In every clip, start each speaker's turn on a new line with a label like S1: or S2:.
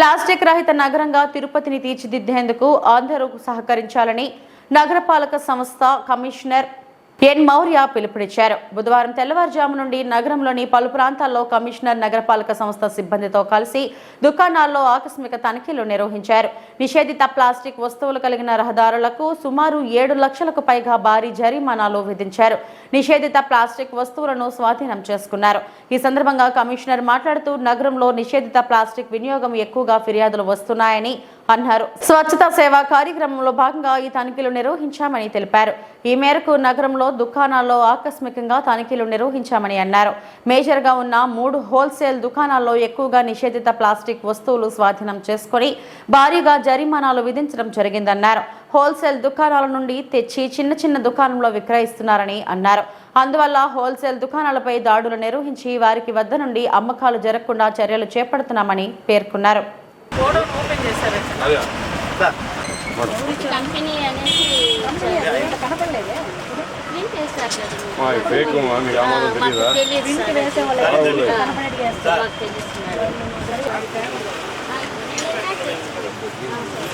S1: Plastic రహిత నగరంగా తిరుపతిని తీర్చిదిద్దేందుకు అందరూ సహకరించాలని నగరపాలక సంస్థ కమిషనర్ ఎన్ మౌర్య పిలుపునిచ్చారు. బుధవారం తెల్లవారుజాము నుండి నగరంలోని పలు ప్రాంతాల్లో కమిషనర్ నగరపాలక సంస్థ సిబ్బందితో కలిసి దుకాణాల్లో ఆకస్మిక తనిఖీలు నిర్వహించారు. నిషేధిత ప్లాస్టిక్ వస్తువులు కలిగిన రహదారులకు సుమారు 7 లక్షలకు పైగా భారీ జరిమానాలు విధించారు. నిషేధిత ప్లాస్టిక్ వస్తువులను స్వాధీనం చేసుకున్నారు. ఈ సందర్భంగా కమిషనర్ మాట్లాడుతూ నగరంలో నిషేధిత ప్లాస్టిక్ వినియోగం ఎక్కువగా ఫిర్యాదులు వస్తున్నాయని అన్నారు. స్వచ్ఛతా సేవా కార్యక్రమంలో భాగంగా ఈ తనిఖీలు నిర్వహించామని తెలిపారు. ఈ మేరకు నగరంలో దుకాణాల్లో ఆకస్మికంగా తనిఖీలు నిర్వహించామని అన్నారు. మేజర్గా ఉన్న 3 హోల్సేల్ దుకాణాల్లో ఎక్కువగా నిషేధిత ప్లాస్టిక్ వస్తువులు స్వాధీనం చేసుకుని భారీగా జరిమానాలు విధించడం జరిగిందన్నారు. హోల్సేల్ దుకాణాల నుండి తెచ్చి చిన్న దుకాణంలో విక్రయిస్తున్నారని అన్నారు. అందువల్ల హోల్సేల్ దుకాణాలపై దాడులు నిర్వహించి వారికి వద్ద నుండి అమ్మకాలు జరగకుండా చర్యలు చేపడుతున్నామని పేర్కొన్నారు.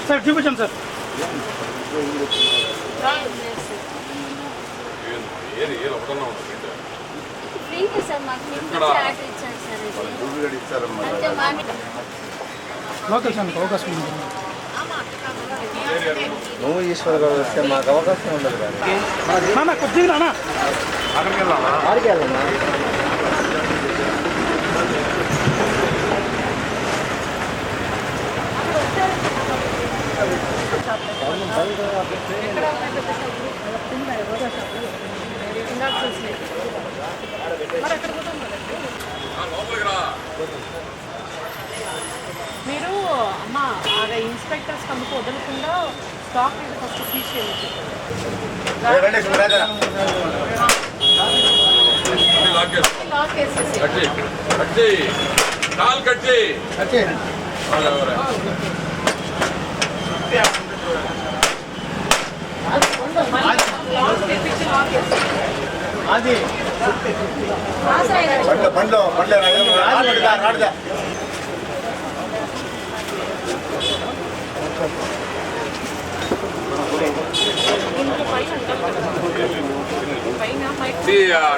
S2: సార్ చూపించండి సార్. లోకేషన్ అవకాశం ఉంది.
S3: నువ్వు ఈశ్వర్ గారు వస్తే మాకు అవకాశం ఉండదు కానీ
S2: కొద్దిగా
S3: ఆడికి వెళ్ళమ్మా.
S4: మీరు అమ్మ అదే ఇన్స్పెక్టర్స్ అందుకు వదలకుండా స్టాక్ మీద ఫస్ట్ సీజ్ చేయండి.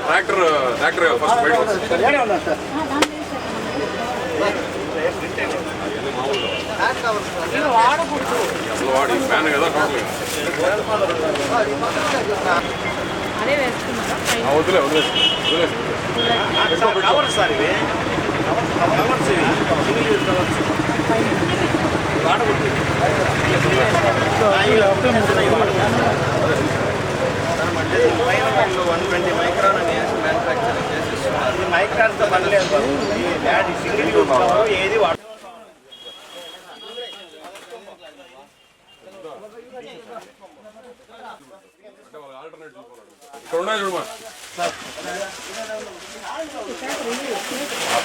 S5: ట్రాక్టర్ ఫస్ట్ బయట వాడి ఫ్యాన్ కదా
S4: అదే వేసుకున్నారా?
S5: వదిలే
S3: మైక్రాన్తో పనిలేదు. ఏది
S5: ఇక్కడ ఉన్నాయి చూడమా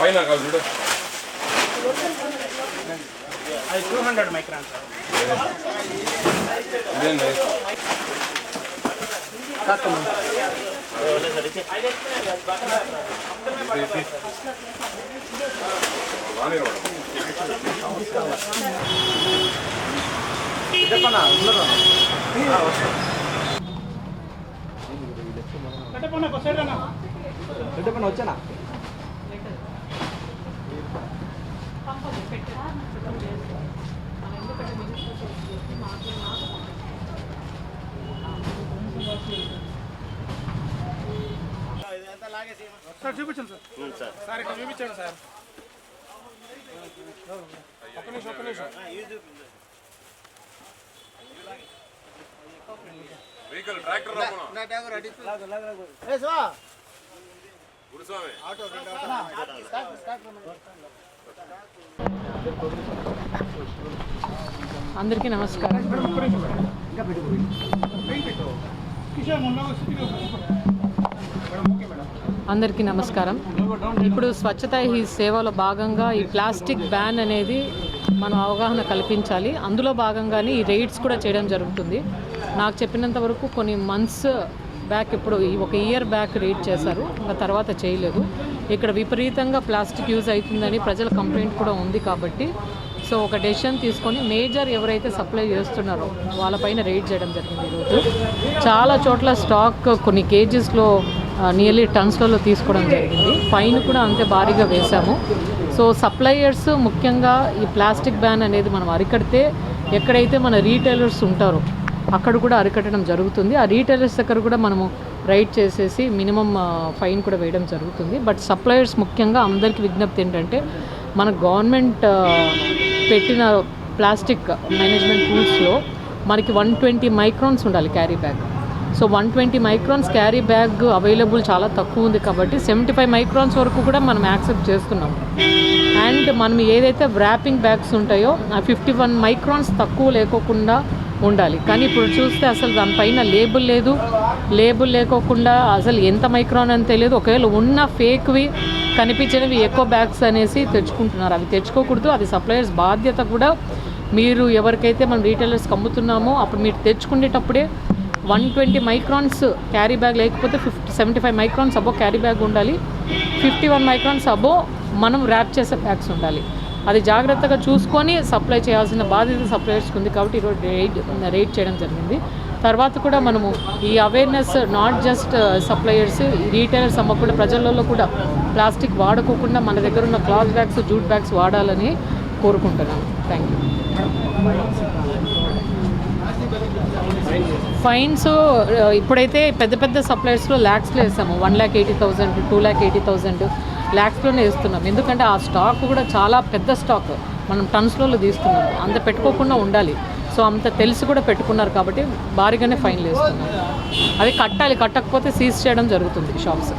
S5: పైన కాదు చూడ
S2: 200 మైక్రాన్ సార్.
S5: ఇదేంటి
S3: వచ్చానా
S2: సార్ చూపించండి సార్. సార్ ఇక్కడ చూపించండి సార్. ఒక్క నిమిషం.
S5: వెహికల్ ట్రాక్టర్
S4: అందరికీ నమస్కారం. అందరికీ నమస్కారం. ఇప్పుడు స్వచ్ఛత ఈ సేవలో భాగంగా ఈ ప్లాస్టిక్ బ్యాన్ అనేది మనం అవగాహన కల్పించాలి. అందులో భాగంగానే ఈ రైడ్స్ కూడా చేయడం జరుగుతుంది. నాకు చెప్పినంత వరకు కొన్ని మంత్స్ బ్యాక్ ఇప్పుడు ఒక ఇయర్ బ్యాక్ రైడ్ చేశారు, ఇంకా తర్వాత చేయలేదు. ఇక్కడ విపరీతంగా ప్లాస్టిక్ యూజ్ అవుతుందని ప్రజల కంప్లైంట్ కూడా ఉంది. కాబట్టి సో ఒక డెసిషన్ తీసుకొని మేజర్ ఎవరైతే సప్లై చేస్తున్నారో వాళ్ళపైన రైడ్ చేయడం జరిగింది ఈరోజు. చాలా చోట్ల స్టాక్ కొన్ని కేజెస్లో నియర్లీ టన్స్లలో తీసుకోవడం జరిగింది. ఫైన్ కూడా అంతే భారీగా వేశాము. సో సప్లయర్స్ ముఖ్యంగా ఈ ప్లాస్టిక్ బ్యాన్ అనేది మనం అరికడితే ఎక్కడైతే మన రీటైలర్స్ ఉంటారో అక్కడ కూడా అరికట్టడం జరుగుతుంది. ఆ రీటైలర్స్ దగ్గర కూడా మనము రైడ్ చేసేసి మినిమం ఫైన్ కూడా వేయడం జరుగుతుంది. బట్ సప్లయర్స్ ముఖ్యంగా అందరికీ విజ్ఞప్తి ఏంటంటే మన గవర్నమెంట్ పెట్టిన ప్లాస్టిక్ మేనేజ్మెంట్ రూల్స్లో మనకి 120 మైక్రాన్స్ ఉండాలి carry bag. So 120 microns carry bag available చాలా తక్కువ ఉంది కాబట్టి 75 మైక్రాన్స్ వరకు కూడా మనం యాక్సెప్ట్ చేస్తున్నాం. అండ్ మనం ఏదైతే వ్రాపింగ్ బ్యాగ్స్ ఉంటాయో ఆ 51 మైక్రాన్స్ తక్కువ లేకోకుండా ఉండాలి. కానీ ఇప్పుడు చూస్తే అసలు దానిపైన లేబుల్ లేదు. లేబుల్ లేకోకుండా అసలు ఎంత మైక్రాన్ అని తెలియదు. ఒకవేళ ఉన్న ఫేక్వి కనిపించినవి ఎక్కువ బ్యాగ్స్ అనేసి తెచ్చుకుంటున్నారు. అవి తెచ్చుకోకూడదు. అది సప్లయర్స్ బాధ్యత కూడా. మీరు ఎవరికైతే మనం రీటైలర్స్కి అమ్ముతున్నామో అప్పుడు మీరు తెచ్చుకునేటప్పుడే 120 మైక్రాన్స్ క్యారీ బ్యాగ్ లేకపోతే 75 మైక్రాన్స్ అబో క్యారీ బ్యాగ్ ఉండాలి. 51 మైక్రాన్స్ అబో మనం ర్యాప్ చేసే బ్యాగ్స్ ఉండాలి. అది జాగ్రత్తగా చూసుకొని సప్లై చేయాల్సిన బాధ్యత సప్లయర్స్కి ఉంది. కాబట్టి ఈరోజు రైడ్ చేయడం జరిగింది. తర్వాత కూడా మనము ఈ awareness not just suppliers, retailers అమ్మకుండా ప్రజలలో కూడా ప్లాస్టిక్ వాడుకోకుండా మన దగ్గర ఉన్న క్లాత్ బ్యాగ్స్, జూట్ బ్యాగ్స్ వాడాలని కోరుకుంటున్నాను. Thank you. ఫైన్స్ ఇప్పుడైతే పెద్ద పెద్ద సప్లయర్స్లో ల్యాక్స్లో వేస్తాము. 1,80,000, 2,80,000 ల్యాక్స్లోనే వేస్తున్నాం. ఎందుకంటే ఆ స్టాక్ కూడా చాలా పెద్ద స్టాక్, మనం టన్స్లలో తీస్తున్నాం. అంత పెట్టుకోకుండా ఉండాలి. సో అంత తెలిసి కూడా పెట్టుకున్నారు కాబట్టి భారీగానే ఫైన్లు వేస్తున్నాం. అది కట్టాలి. కట్టకపోతే సీజ్ చేయడం జరుగుతుంది షాప్స్.